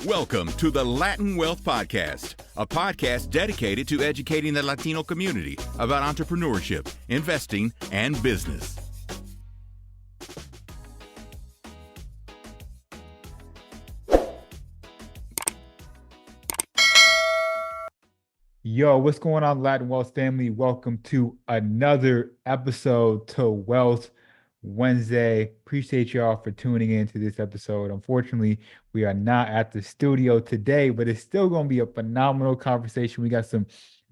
Welcome to the Latin Wealth Podcast, a podcast dedicated to educating the Latino community about entrepreneurship, investing, and business. Yo, what's going on, Latin Wealth family? Welcome to another episode to Wealth Wednesday. Appreciate y'all for tuning in to this episode. Unfortunately, we are not at the studio today, but it's still going to be a phenomenal conversation. We got some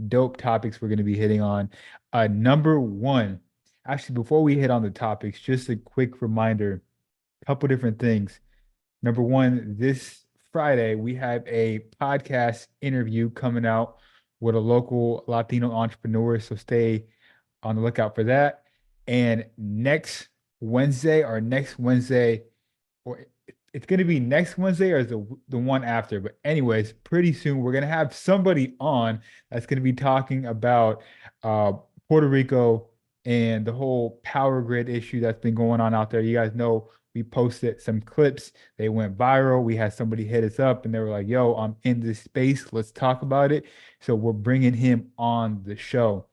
dope topics we're going to be hitting on. Number one, actually, before we hit on the topics, just a quick reminder, a couple different things. Number one, this Friday, we have a podcast interview coming out with a local Latino entrepreneur. So stay on the lookout for that. And next Wednesday, or it's going to be next Wednesday or the one after. But anyways, pretty soon we're going to have somebody on that's going to be talking about Puerto Rico and the whole power grid issue that's been going on out there. You guys know we posted some clips. They went viral. We had somebody hit us up and they were like, yo, I'm in this space. Let's talk about it. So we're bringing him on the show.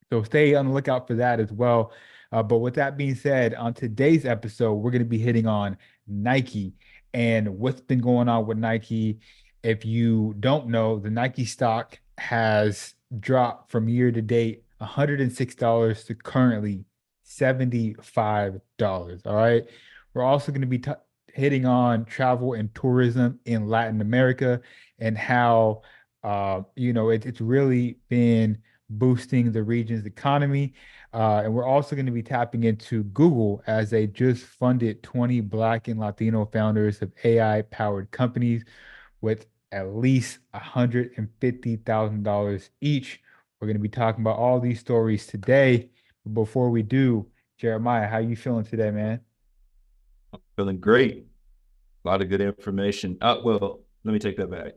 So stay on the lookout for that as well. But with that being said, on today's episode, we're going to be hitting on Nike and what's been going on with Nike. If you don't know, the Nike stock has dropped from year to date $106 to currently $75. All right. We're also going to be hitting on travel and tourism in Latin America and how, it's really been boosting the region's economy. And we're also going to be tapping into Google as they just funded 20 Black and Latino founders of AI-powered companies with at least $150,000 each. We're going to be talking about all these stories today. But before we do, Jeremiah, how you feeling today, man? I'm feeling great. A lot of good information. Well, let me take that back.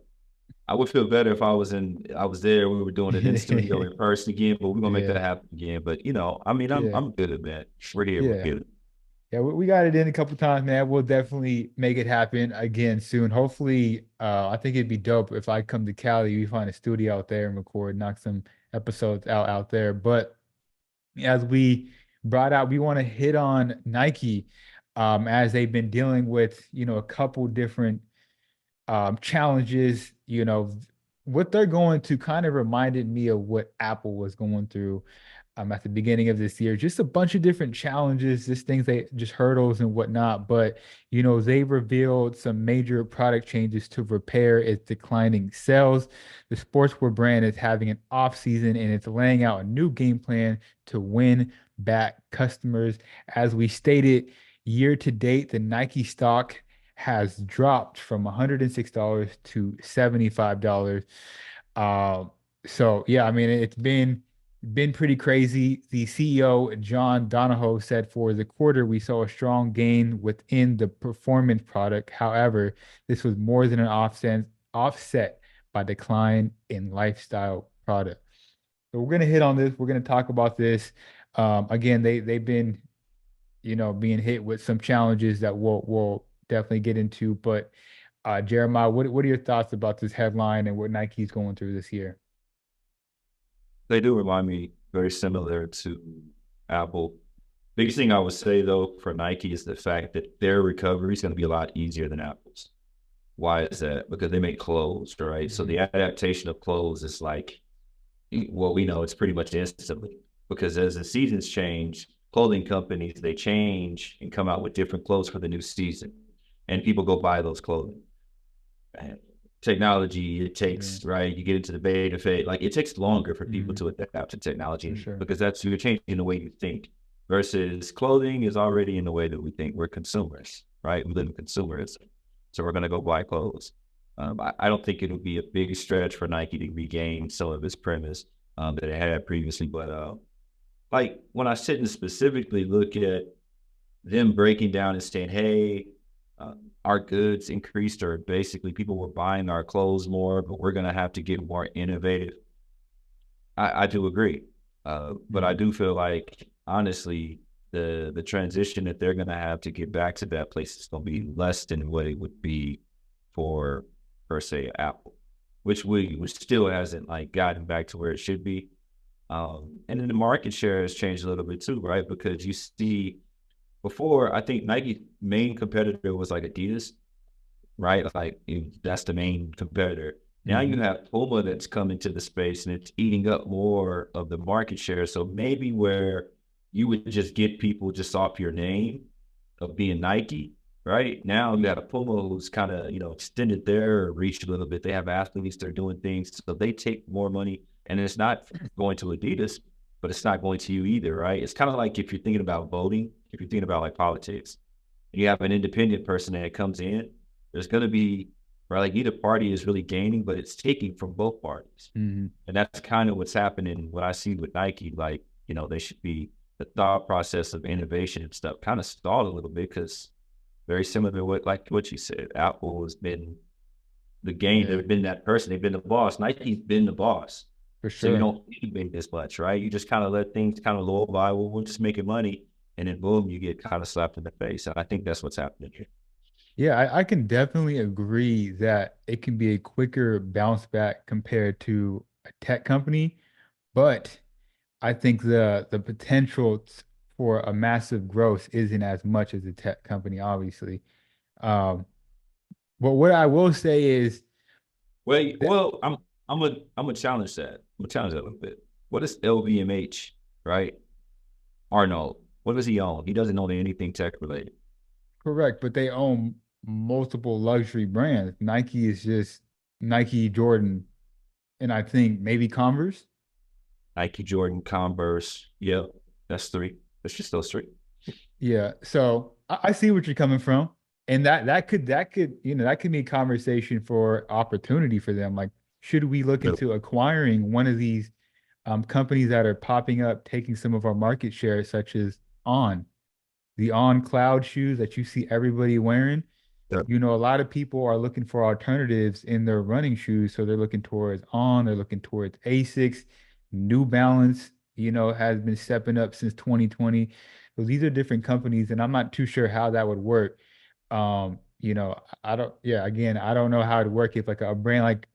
I would feel better if I was there. We were doing it in studio in person again, but we're gonna make that happen again. But I'm good at that. We're here. Yeah. We're good. Yeah, we got it in a couple times, man. We'll definitely make it happen again soon. Hopefully, I think it'd be dope if I come to Cali, we find a studio out there and record, knock some episodes out there. But as we brought out, we want to hit on Nike, as they've been dealing with, a couple different challenges. What they're going to kind of reminded me of what Apple was going through at the beginning of this year. Just a bunch of different challenges, just things just hurdles and whatnot. But they revealed some major product changes to repair its declining sales. The sportswear brand is having an off season and it's laying out a new game plan to win back customers. As we stated, year to date, the Nike stock has dropped from $106 to $75. So yeah, I mean, it's been pretty crazy. The CEO, John Donahoe, said for the quarter, we saw a strong gain within the performance product. However, this was more than an offset by decline in lifestyle product. So we're going to hit on this. We're going to talk about this. Again, they've been, being hit with some challenges that we'll definitely get into. But Jeremiah, what are your thoughts about this headline and what Nike's going through this year? They do remind me very similar to Apple. Biggest thing I would say though for Nike is the fact that their recovery is going to be a lot easier than Apple's. Why is that? Because they make clothes, right? So the adaptation of clothes is like, well, we know it's pretty much instantly, because as the seasons change, clothing companies, they change and come out with different clothes for the new season. And people go buy those clothing. And technology, it takes, right? You get into the beta phase, like it takes longer for people to adapt to technology because you're changing the way you think, versus clothing is already in the way that we think. We're consumers, right? We live in consumerism. So we're going to go buy clothes. I don't think it'll be a big stretch for Nike to regain some of its premise that it had previously. But like when I sit and specifically look at them breaking down and saying, hey, our goods increased, or basically people were buying our clothes more, but we're going to have to get more innovative. I do agree. But I do feel like, honestly, the transition that they're going to have to get back to that place is going to be less than what it would be for per se Apple, which still hasn't like gotten back to where it should be. And then the market share has changed a little bit too, right? Because you see, before I think Nike's main competitor was like Adidas, right? Like that's the main competitor. Now you have Puma that's coming to the space and it's eating up more of the market share. So maybe where you would just get people just off your name of being Nike, right? Now you have Puma who's kind of, extended their reach a little bit. They have athletes, they're doing things, so they take more money. And it's not going to Adidas, but it's not going to you either, right? It's kind of like if you're thinking about voting, if you're thinking about like politics, you have an independent person that comes in, there's going to be, right, like either party is really gaining, but it's taking from both parties. And that's kind of what's happening, what I see with Nike. Like, they should be, the thought process of innovation and stuff kind of stalled a little bit because very similar to what you said, Apple has been the game. They've been that person. They've been the boss. Nike's been the boss. For So you sure. don't innovate this much, right? You just kind of let things kind of low by. Well, we're just making money. And then boom, you get kind of slapped in the face. And I think that's what's happening here. Yeah, I can definitely agree that it can be a quicker bounce back compared to a tech company, but I think the potential for a massive growth isn't as much as a tech company, obviously. Um, but what I will say is Well, that, well, I'm gonna challenge that. I'm gonna challenge that a little bit. What is LVMH, right? Arnold. What does he own? He doesn't own anything tech related. correct, but they own multiple luxury brands. Nike is just Nike, Jordan, and I think maybe Converse. Nike, Jordan, Converse. Yeah, that's three. That's just those three. Yeah, so I see what you're coming from, and that could that could be a conversation for opportunity for them. Like, should we look Yeah. into acquiring one of these companies that are popping up, taking some of our market share, such as the On Cloud shoes that you see everybody wearing? Yeah. A lot of people are looking for alternatives in their running shoes. So they're looking towards they're looking towards Asics, New Balance, has been stepping up since 2020. So these are different companies, and I'm not too sure how that would work. I don't, yeah, again, I don't know how it would work if like a brand like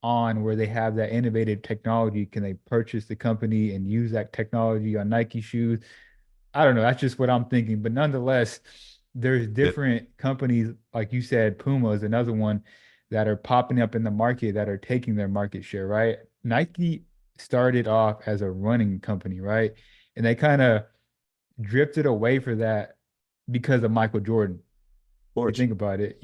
where they have that innovative technology, can they purchase the company and use that technology on Nike shoes? I don't know. That's just what I'm thinking. But nonetheless, there's Yeah. different companies, like you said, Puma is another one that are popping up in the market that are taking their market share, right? Nike started off as a running company, right? And they kind of drifted away for that because of Michael Jordan. Of If you course. think about it,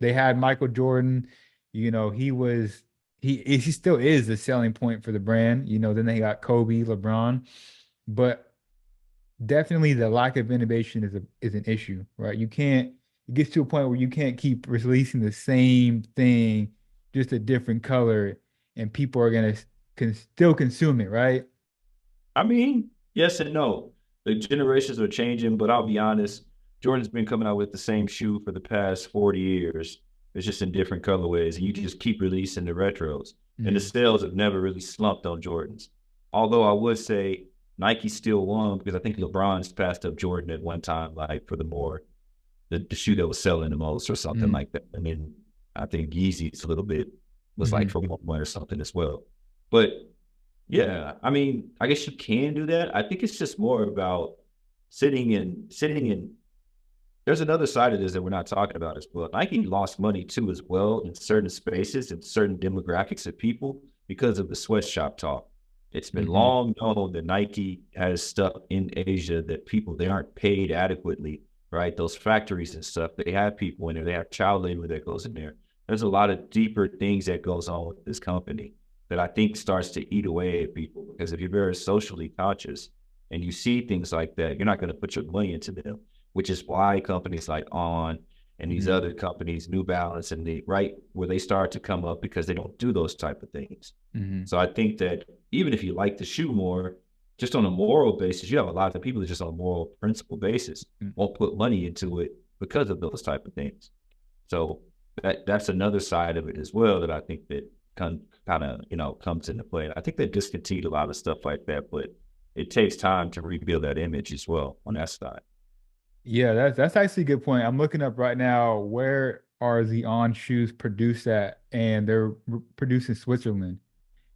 they had Michael Jordan, he still is the selling point for the brand. Then they got Kobe, LeBron, but definitely the lack of innovation is an issue, right? It gets to a point where you can't keep releasing the same thing, just a different color, and people are gonna can still consume it, right? I mean, yes and no. The generations are changing, but I'll be honest, Jordan's been coming out with the same shoe for the past 40 years. It's just in different colorways, and you just keep releasing the retros. And the Mm, sales have never really slumped on Jordans. Although I would say Nike still won because I think LeBron's passed up Jordan at one time, like for the shoe that was selling the most or something mm, like that. I mean, I think Yeezy's a little bit was like mm, for one or something as well. But yeah, I mean, I guess you can do that. I think it's just more about sitting in. There's another side of this that we're not talking about as well. Nike lost money too as well in certain spaces and certain demographics of people because of the sweatshop talk. It's been mm, long known that Nike has stuff in Asia that people they aren't paid adequately, right? Those factories and stuff, they have people in there, they have child labor that goes in there. There's a lot of deeper things that goes on with this company that I think starts to eat away at people because if you're very socially conscious and you see things like that, you're not going to put your money into them, which is why companies like On and these mm, other companies, New Balance and the right where they start to come up because they don't do those type of things. mm, So I think that even if you like the shoe more, just on a moral basis, you have a lot of people that just on a moral principle basis mm. won't put money into it because of those type of things. So that's another side of it as well that I think that kind of comes into play. I think they discontinued a lot of stuff like that, but it takes time to rebuild that image as well on that side. Yeah, that's actually a good point. I'm looking up right now are the On shoes produced at, and they're produced in Switzerland.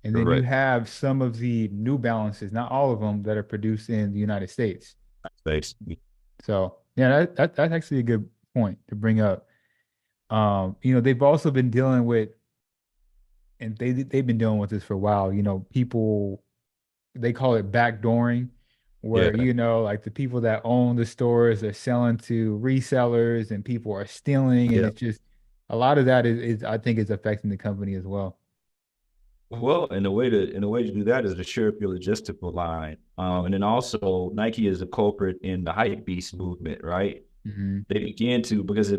And then you Correct. have some of the New Balances, not all of them, that are produced in the United States. Space. So yeah, that's actually a good point to bring up. They've also been dealing with, and they've been dealing with this for a while. People, they call it backdooring, Yeah. where like the people that own the stores are selling to resellers, and people are stealing, and Yeah. it's just a lot of that is I think is affecting the company as well. Well, and the way to do that is to share up your logistical line. And then also Nike is a culprit in the hype beast movement, right? Hmm. They began to, because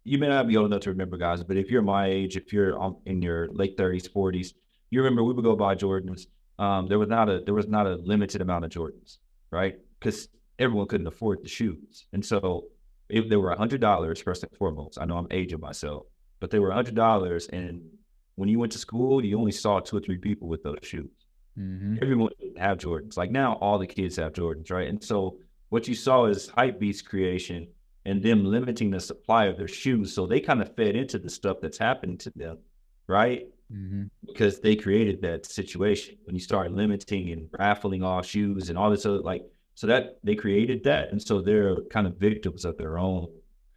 you may not be old enough to remember, guys, but if you're my age, if you're in your late 30s, 40s, you remember we would go buy Jordans. There was not a limited amount of Jordans, right? Because everyone couldn't afford the shoes, and so if they were $100 first and foremost. I know I'm aging myself, but they were $100, and when you went to school, you only saw 2 or 3 people with those shoes. Hmm. Everyone didn't have Jordans. Like now, all the kids have Jordans, right? And so what you saw is hypebeast creation and them limiting the supply of their shoes. So they kind of fed into the stuff that's happening to them, right? Hmm. Because they created that situation when you start limiting and raffling off shoes and all this other, like, so that they created that. And so they're kind of victims of their own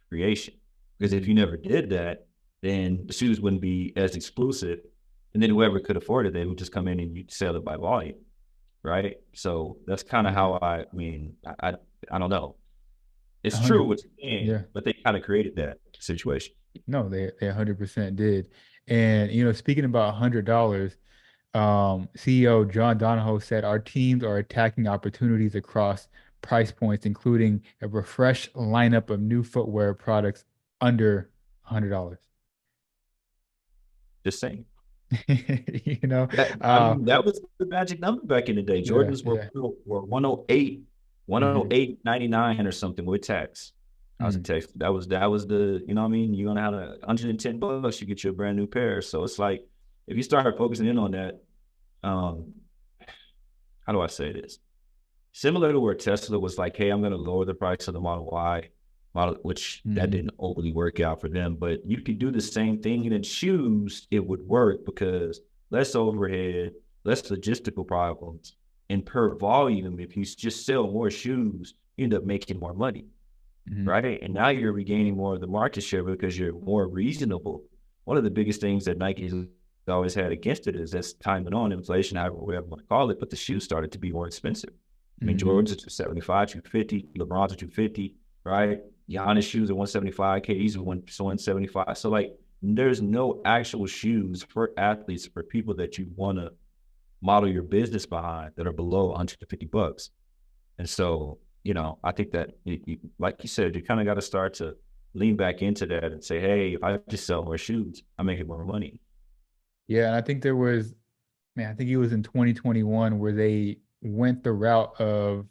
creation. Because if you never did that, then the shoes wouldn't be as exclusive. And then whoever could afford it, they would just come in and you'd sell it by volume, right? So that's kind of Yeah. how I don't know. A It's true hundred. what you're saying, Yeah. but they kind of created that situation. No, they 100% did. And speaking about $100, CEO John Donahoe said our teams are attacking opportunities across price points, including a refreshed lineup of new footwear products under $100. Just saying. You know, That I uh, mean, that was the magic number back in the day. yeah, Jordans yeah. were 108, Hmm. 108.99 or something with tax. I was a Mm. tax. That was the, you know what I mean? You're gonna have $110, you get you a brand new pair. So it's like if you start focusing in on that, um, how do I say this? Similar to where Tesla was like, hey, I'm going to lower the price of the Model Y, which that Hmm. didn't overly work out for them. But you could do the same thing. And in shoes, it would work because less overhead, less logistical problems. And per volume, if you just sell more shoes, you end up making more money, Hmm. right? And now you're regaining more of the market share because you're more reasonable. One of the biggest things that Nike has always had against it is as time went on, inflation, however we ever want to call it, but the shoes started to be more expensive. I mean, Hmm. Jordan's are 275, 250, LeBron's are 250, right? Giannis shoes are 175, KD's are 175. So like there's no actual shoes for athletes, for people that you want to model your business behind that are below $150. And so, I think that like you said, you kind of got to start to lean back into that and say, hey, if I just sell more shoes, I'm making more money. Yeah, and I think there was, man, I think it was in 2021 where they went the route of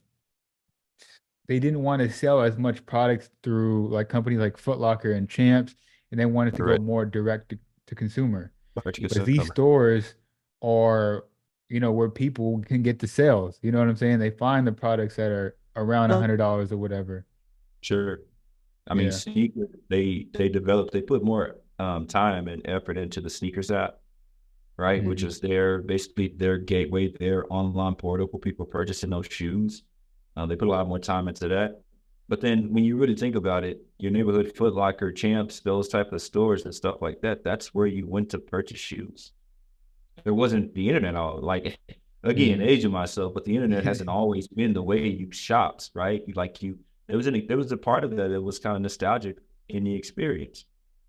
they didn't want to sell as much products through like companies like Foot Locker and Champs, and they wanted to go Correct. more direct to consumer. But you get But these some stores are, where people can get the sales. You know what I'm saying? They find the products that are around $100 or whatever. sure. I mean, Yeah. sneakers, they put more time and effort into the sneakers app, right? Which Hmm. is basically their gateway, their online portal for people purchasing those shoes. They put a lot more time into that. But then when you really think about it, your neighborhood Foot Locker, Champs, those type of stores and stuff like that, that's where you went to purchase shoes. There wasn't the internet all like again, Hmm. aging myself, but the internet hasn't always been the way you shopped, right? There was a part of that that was kind of nostalgic in the experience.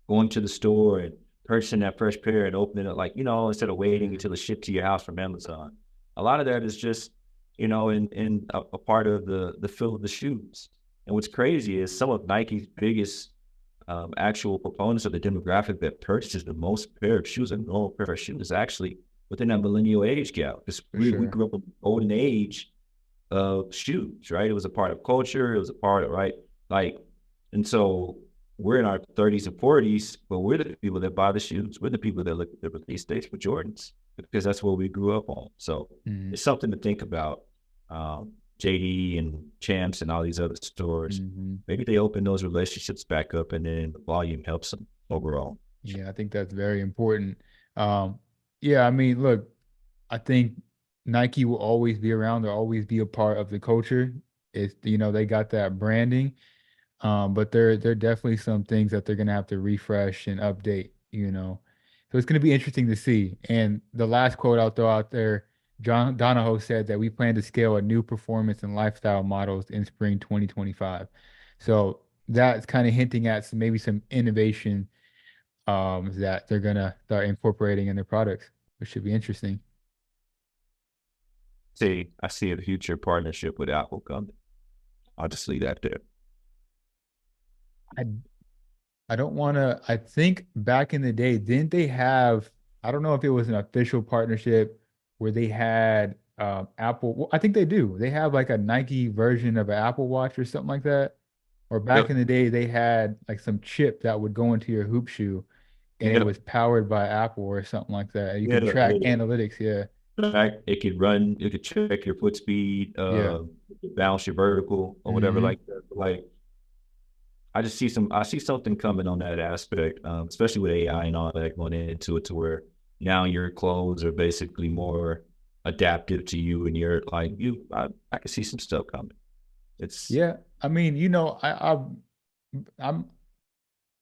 Going to the store and purchasing that fresh pair and opening it like, instead of waiting until it's shipped to your house from Amazon. A lot of that is just, in a part of the feel of the shoes. And what's crazy is some of Nike's biggest actual proponents of the demographic that purchases the most pair of shoes, a normal pair of shoes, actually within that millennial age gap. Because For we sure. grew up in the golden age of shoes, right? It was a part of culture. It was a part of, right? Like, and so we're in our 30s and 40s, but we're the people that buy the shoes. We're the people that look at the release dates for Jordans because that's what we grew up on. So Hmm. it's something to think about. JD and Champs and all these other stores. Hmm. Maybe they open those relationships back up and then the volume helps them. overall. Yeah, I think that's very important. Um, yeah, I mean, look, I think Nike will always be around. They'll always be a part of the culture. It's, they got that branding. But there are definitely some things that they're gonna have to refresh and update. So it's gonna be interesting to see. And the last quote I'll throw out there, John Donahoe said that we plan to scale a new performance and lifestyle models in spring 2025. So that's kind of hinting at maybe some innovation that they're gonna start incorporating in their products, which should be interesting. See, I see a future partnership with Apple coming. I'll just leave that there. I I don't want to. I think back in the day, didn't they have? I don't know if it was an official partnership where they had Apple. Well, I think they do. They have like a Nike version of an Apple Watch or something like that. Or back Yep. in the day, they had like some chip that would go into your hoop shoe and it Yep. was powered by Apple or something like that. You Yeah. could track analytics. Yeah. In fact, it could run, it could check your foot speed, Yeah. balance your vertical or whatever Hmm. like that. Like I see something coming on that aspect, especially with AI and all that going into it to where now your clothes are basically more adaptive to you and you're like I can see some stuff coming. It's Yeah. I mean, I'm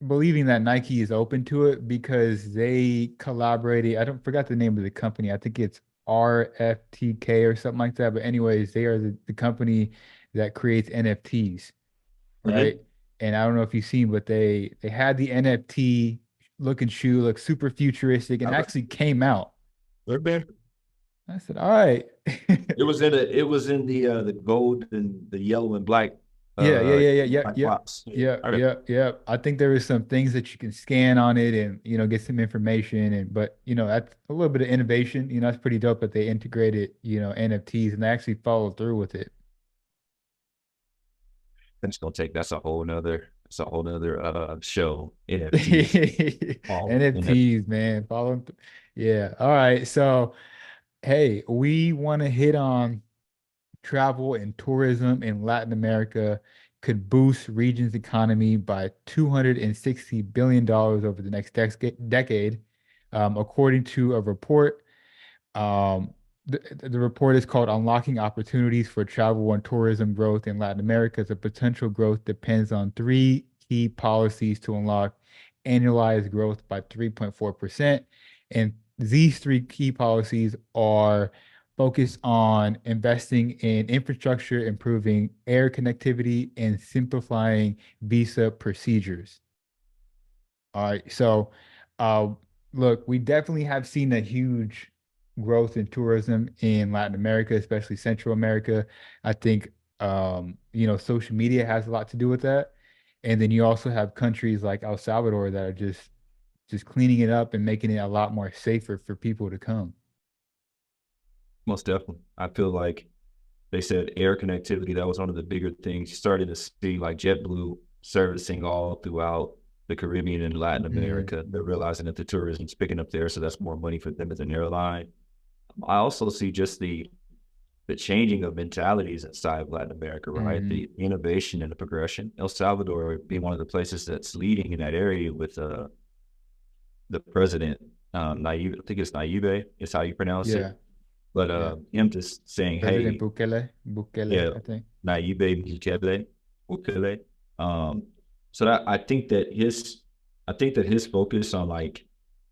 believing that Nike is open to it because they collaborated. I don't forgot the name of the company. I think it's RFTK or something like that. But anyways, they are the company that creates NFTs, right? Mhm. And I don't know if you've seen, but they had the NFT looking shoe, look super futuristic, and actually came out. They're better. I said, all right. It was in the gold and the yellow and black Yeah, yeah, yeah, yeah, yeah, black yeah, box. yeah, Okay. yeah, yeah. I think there is some things that you can scan on it and get some information but that's a little bit of innovation. That's pretty dope that they integrated NFTs and they actually followed through with it. That's gonna take that's a whole nother show. NFTs. All NFTs, man, follow. Yeah. All right. So, hey, we want to hit on travel and tourism in Latin America could boost region's economy by $260 billion over the next decade, according to a report. Um, the report is called Unlocking Opportunities for Travel and Tourism Growth in Latin America. The potential growth depends on three key policies to unlock annualized growth by 3.4%. And these three key policies are focused on investing in infrastructure, improving air connectivity, and simplifying visa procedures. All right. So, uh, look, we definitely have seen a huge growth in tourism in Latin America, especially Central America. I think, social media has a lot to do with that. And then you also have countries like El Salvador that are just cleaning it up and making it a lot more safer for people to come. Most definitely. I feel like they said air connectivity, that was one of the bigger things. You started to see like JetBlue servicing all throughout the Caribbean and Latin Hmm. America. They're realizing that the tourism's picking up there, so that's more money for them as an airline. I also see just the changing of mentalities inside of Latin America, right? Hmm. The innovation and the progression. El Salvador being one of the places that's leading in that area with the president, Naive, I think it's Naive is how you pronounce it. Yeah. But Yeah. him just saying, President hey, Bukele, yeah, I think. Naive Bukele, Bukele. Um, so that I think that his focus on like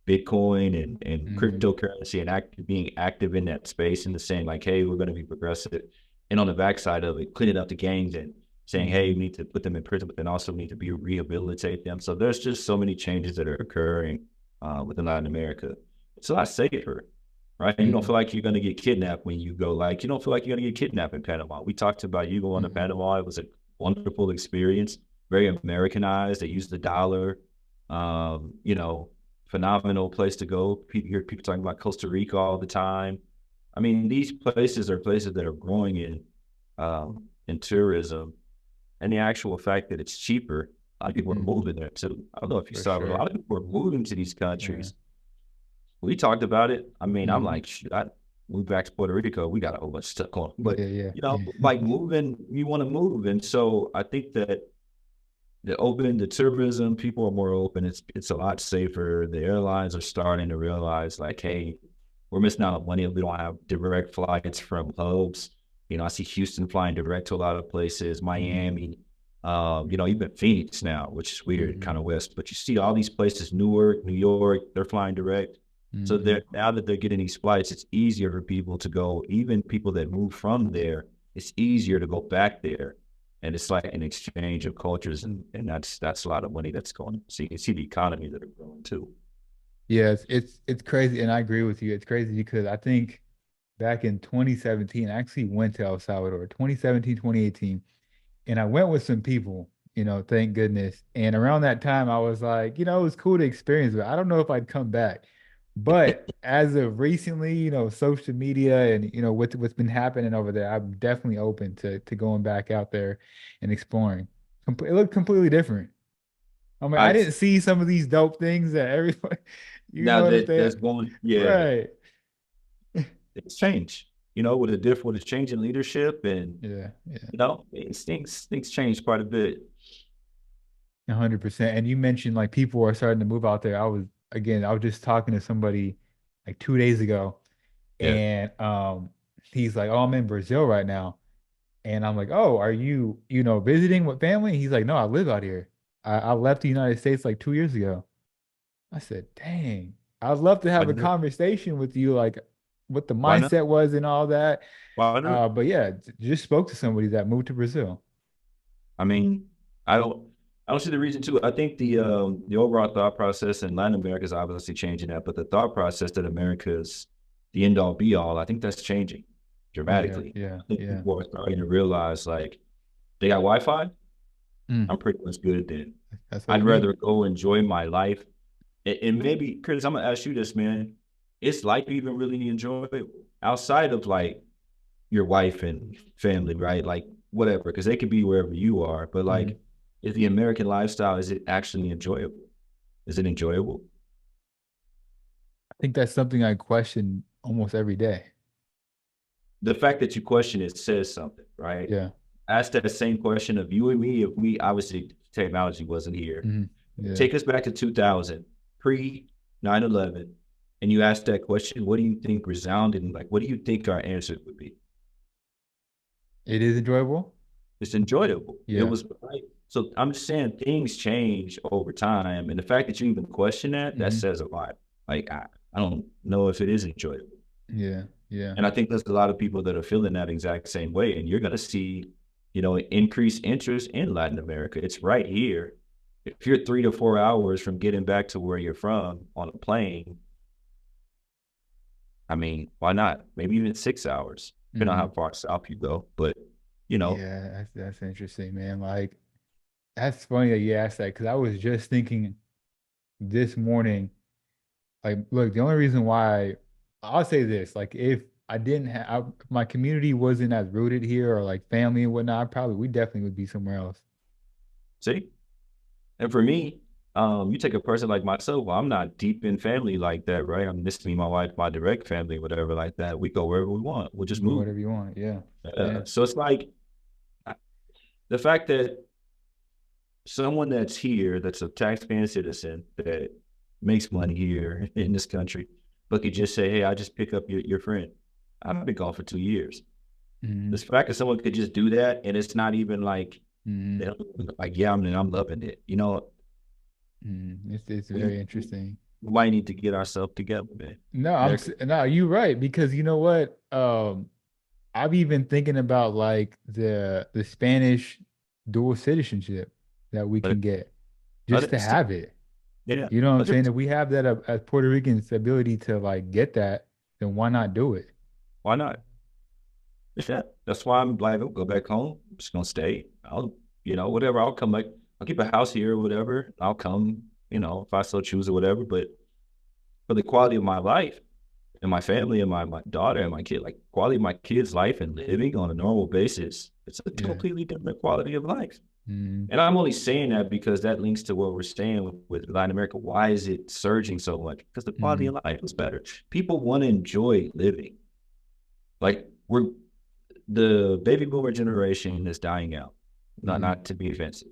Bitcoin and Hmm. cryptocurrency and being active in that space and the saying like, hey, we're going to be progressive, and on the backside of it, cleaning up the gangs and saying, hey, we Hmm. need to put them in prison, but then also need to be rehabilitate them. So there's just so many changes that are occurring within Latin America. It's a lot safer, right? You don't Hmm. feel like you're going to get kidnapped when you go. Like you don't feel like you're going to get kidnapped in Panama. We talked about you going to Hmm. Panama. It was a wonderful experience, very Americanized. They use the dollar. You know, phenomenal place to go. People hear people talking about Costa Rica all the time. I mean, these places are places that are growing in tourism, and the actual fact that it's cheaper. A lot of people are Hmm. moving there too. I don't know if you For saw, but a sure. lot of people are moving to these Yeah. countries. We talked about it. I mean, I'm Hmm. like, shoot, I moved back to Puerto Rico. We got a whole bunch of stuff going, but Yeah, yeah, you know, yeah. like moving, you want to move, and so I think that the tourism, people are more open. It's a lot safer. The airlines are starting to realize like, hey, we're missing out on money if we don't have direct flights from hubs. I see Houston flying direct to a lot of places, Miami, even Phoenix now, which is weird, kind of west. But you see all these places, Newark, New York, they're flying direct. So now that they're getting these flights, it's easier for people to go. Even people that move from there, it's easier to go back there. And it's like an exchange of cultures, and that's a lot of money that's going. So you can see the economy that are growing too. Yeah, it's crazy, and I agree with you. It's crazy because I think back in 2017, I actually went to El Salvador, 2017, 2018, and I went with some people, thank goodness. And around that time, I was like, it was cool to experience, but I don't know if I'd come back. But as of recently, social media and what's been happening over there, I'm definitely open to going back out there and exploring. It looked completely different. I mean, I I didn't see some of these dope things that everybody, you know Now what I'm that saying? that's going, yeah, Right. it's changed. With a change in leadership, and Yeah, yeah. things change quite a bit. 100%. And you mentioned like people are starting to move out there. I was just talking to somebody like 2 days ago, Yeah, and he's like, "Oh, I'm in Brazil right now." And I'm like, "Oh, are you, visiting with family?" He's like, "No, I live out here. I left the United States like 2 years ago." I said, "Dang, I'd love to why have a not? conversation with you, like what the Why not? mindset was and all that." Why not? But yeah, just spoke to somebody that moved to Brazil. I mean, I don't, I don't see the reason to. I think the overall thought process in Latin America is obviously changing that, but the thought process that America is the end all be all, I think that's changing Yeah, dramatically. yeah, I think yeah. people are starting to realize like they got Wi-Fi. Mm, I'm pretty much good then. that's what I'd you need. rather go enjoy my life. And maybe, Chris, I'm gonna ask you this, man. Is life even really enjoyable outside of like your wife and family, right? Like whatever, because they could be wherever you are. But Mhm. like, is the American lifestyle, is it actually enjoyable? Is it enjoyable? I think that's something I question almost every day. The fact that you question it says something, right? Yeah. Ask that same question of you and me if we obviously technology wasn't here. Mhm. Yeah. Take us back to 2000, pre 9/11, and you ask that question, what do you think resounded? Like, what do you think our answer would be? It is enjoyable. It's enjoyable. It Yeah. was right. So I'm just saying things change over time. And the fact that you even question that, that Hmm. says a lot. Like, I don't know if it is enjoyable. Yeah. Yeah. And I think there's a lot of people that are feeling that exact same way. And you're going to see, increased interest in Latin America. It's right here. If you're 3 to 4 hours from getting back to where you're from on a plane, I mean, why not? Maybe even 6 hours, depending on how Hmm. far south you go. But, you know, Yeah. That's interesting, man. Like, that's funny that you asked that because I was just thinking this morning. Like, look, the only reason why I'll say this, like, if I didn't have my community wasn't as rooted here or like family and whatnot, we definitely would be somewhere else. see? And for me, you take a person like myself, well, I'm not deep in family like that, right? I'm just me, my wife, my direct family, whatever like that. We go wherever we want. We'll just Go move. whatever you want. Yeah. Yeah. So it's like the fact that someone that's here, that's a taxpaying citizen that makes money here in this country, but could just say, hey, I just pick up your friend. I've been gone for 2 years. Hmm. The fact that someone could just do that and it's not even like, Hmm. they don't, like, yeah, I'm loving it. It's We, very interesting. we might need to get ourselves together, man. No, America, no, you're right because you know what? I've even thinking about like the Spanish dual citizenship that we but can get just to 100%. have it. Yeah, You know what I'm saying? 100%. If we have that as Puerto Ricans ability to like get that, then why not do it? Why not? Yeah, that's why I'm like, I'll go back home. I'm just gonna stay. Whatever. I'll come back. I'll keep a house here or whatever. I'll come, if I so choose or whatever. But for the quality of my life and my family and my daughter and my kid, like quality of my kid's life and living on a normal basis, it's a Yeah. completely different quality of life. Mm, And I'm only saying that because that links to what we're saying with Latin America. Why is it surging so much? Because the quality mm, of life is better. People want to enjoy living. Like the baby boomer generation is dying out. Not mm, not to be offensive.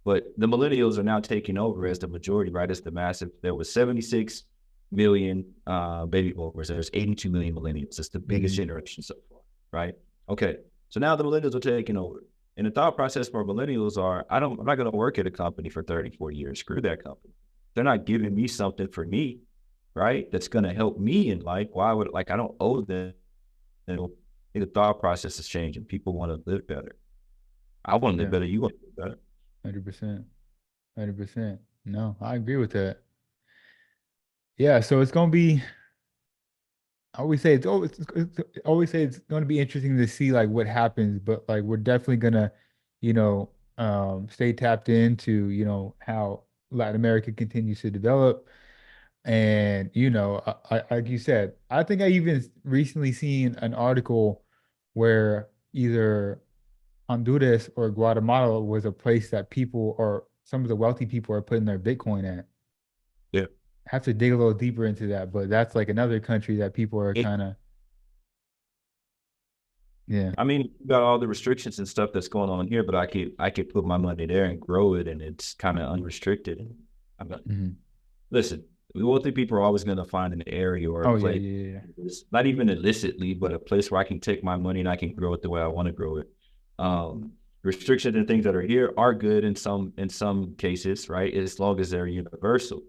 But the millennials are now taking over as the majority, right? As the massive. There was 76 million baby boomers. There's 82 million millennials. It's the biggest generation so far, right? Okay. So now the millennials are taking over. And the thought process for millennials are, I'm not going to work at a company for 30, 40 years. Screw that company. They're not giving me something for me, right? That's going to help me in life. Why would, like, I don't owe them. And the thought process is changing. People want to live better. I want to live better. You want to live better. 100%. 100%. No, I agree with that. Yeah, so it's gonna be. I always say it's going to be interesting to see like what happens, but like we're definitely gonna, you know, stay tapped into how Latin America continues to develop, and like you said, I think I even recently seen an article where either Honduras or Guatemala was a place that people or some of the wealthy people are putting their Bitcoin at. Yeah. Have to dig a little deeper into that, but that's like another country that people are kind of, yeah. I mean, you got all the restrictions and stuff that's going on here, but I could put my money there and grow it, and it's kind of unrestricted. I'm not, listen, wealthy people are always going to find an area or a place, not even illicitly, but a place where I can take my money and I can grow it the way I want to grow it. Restrictions and things that are here are good in some cases, right? As long as they're universal.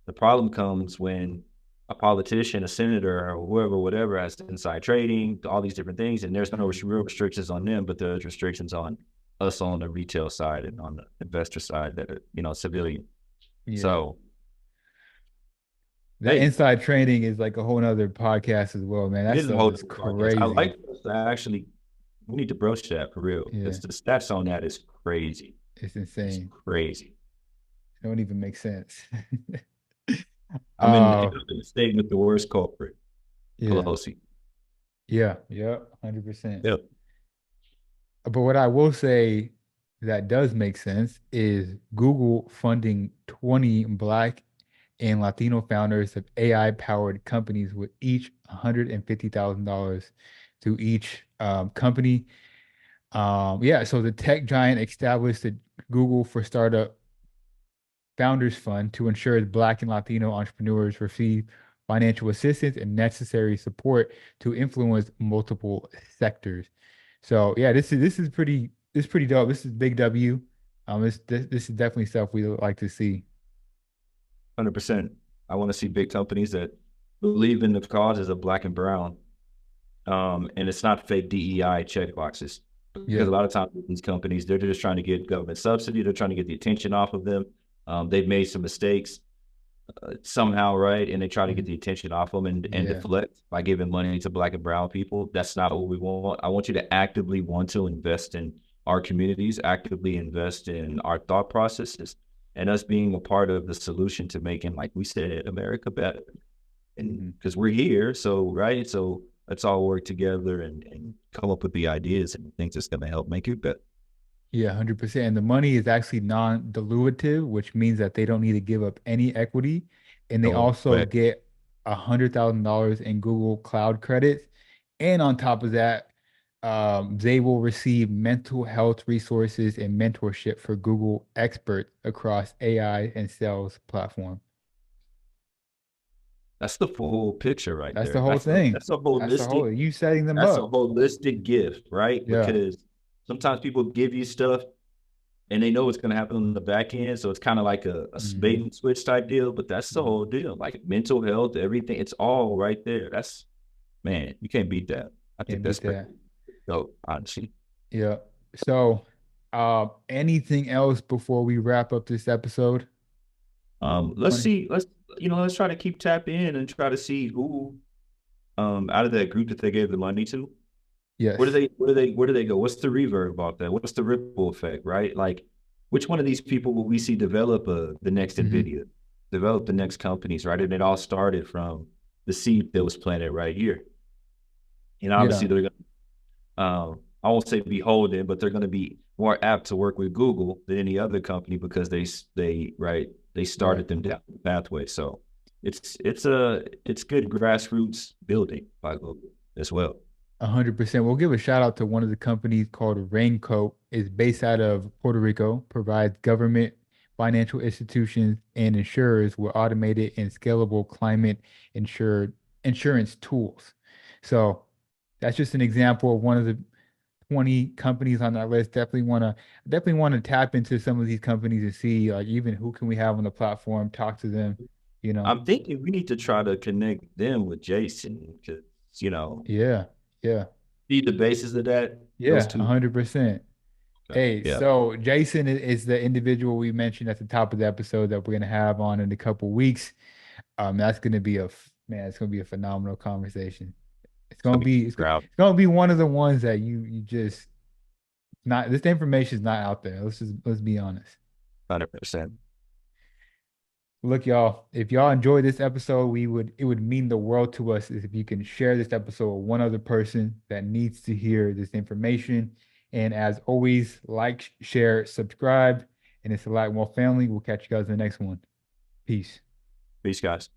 The problem comes when a politician, a senator, or whoever, whatever, has inside trading, all these different things, and there's no real restrictions on them, but there's restrictions on us on the retail side and on the investor side that are, civilian. Yeah. So that inside trading is like a whole nother podcast as well, man. That stuff is crazy. I like actually, we need to broach that for real. Yeah. The stats on that is crazy. It's insane. It's crazy. It don't even make sense. I'm in the state with the worst culprit. Pelosi. Yeah, 100%. Yep. But what I will say that does make sense is Google funding 20 Black and Latino founders of AI-powered companies with each $150,000 to each company. So the tech giant established the Google for Startup Founders Fund to ensure Black and Latino entrepreneurs receive financial assistance and necessary support to influence multiple sectors. So yeah, this is pretty dope. This is big W. This is definitely stuff we like to see. 100%. I want to see big companies that believe in the causes of Black and brown, and it's not fake DEI check boxes. Because a lot of times these companies, they're just trying to get government subsidy. They're trying to get the attention off of them. They've made some mistakes somehow, right? And they try to get the attention off them and deflect by giving money to Black and brown people. That's not what we want. I want you to actively want to invest in our communities, actively invest in our thought processes, and us being a part of the solution to making, like we said, America better. And because we're here, so let's all work together and come up with the ideas and things that's going to help make it better. Yeah, 100%. And the money is actually non-dilutive, which means that they don't need to give up any equity. And they also get $100,000 in Google Cloud credits. And on top of that, they will receive mental health resources and mentorship for Google experts across AI and sales platform. That's the full picture right there. That's the whole thing. That's a holistic. You setting them up. That's a holistic gift, right? Yeah. Because sometimes people give you stuff and they know what's going to happen on the back end. So it's kind of like a bait and switch type deal, but that's the whole deal. Like mental health, everything, it's all right there. Man, you can't beat that. I think that's dope, honestly. Yeah. So anything else before we wrap up this episode? Let's try to keep tapping in and try to see who out of that group that they gave the money to. Yes. Where do they go? What's the reverb about that? What's the ripple effect, right? Like, which one of these people will we see develop the next NVIDIA, develop the next companies, right? And it all started from the seed that was planted right here. And obviously they're going to, I won't say beholden, but they're going to be more apt to work with Google than any other company because they started them down the pathway. So it's good grassroots building by Google as well. 100%. We'll give a shout out to one of the companies called Raincoat. It's based out of Puerto Rico, provides government, financial institutions, and insurers with automated and scalable climate insured insurance tools. So that's just an example of one of the 20 companies on that list. Definitely want to tap into some of these companies and see like even who can we have on the platform, talk to them, you know. I'm thinking we need to try to connect them with Jason because, you know, Yeah, yeah, see the basis of that, those yeah, two. 100%. Okay. Hey, Yeah. so Jason is the individual we mentioned at the top of the episode that we're gonna have on in a couple weeks. That's gonna be man, it's gonna be a phenomenal conversation. It's It's gonna gonna be be crowd it's gonna be one of the ones that you just not this information is not out there. Let's be honest. 100%. Look, y'all, if y'all enjoyed this episode, it would mean the world to us if you can share this episode with one other person that needs to hear this information. And as always, like, share, subscribe, and it's a lot more family. We'll catch you guys in the next one. Peace. Peace, guys.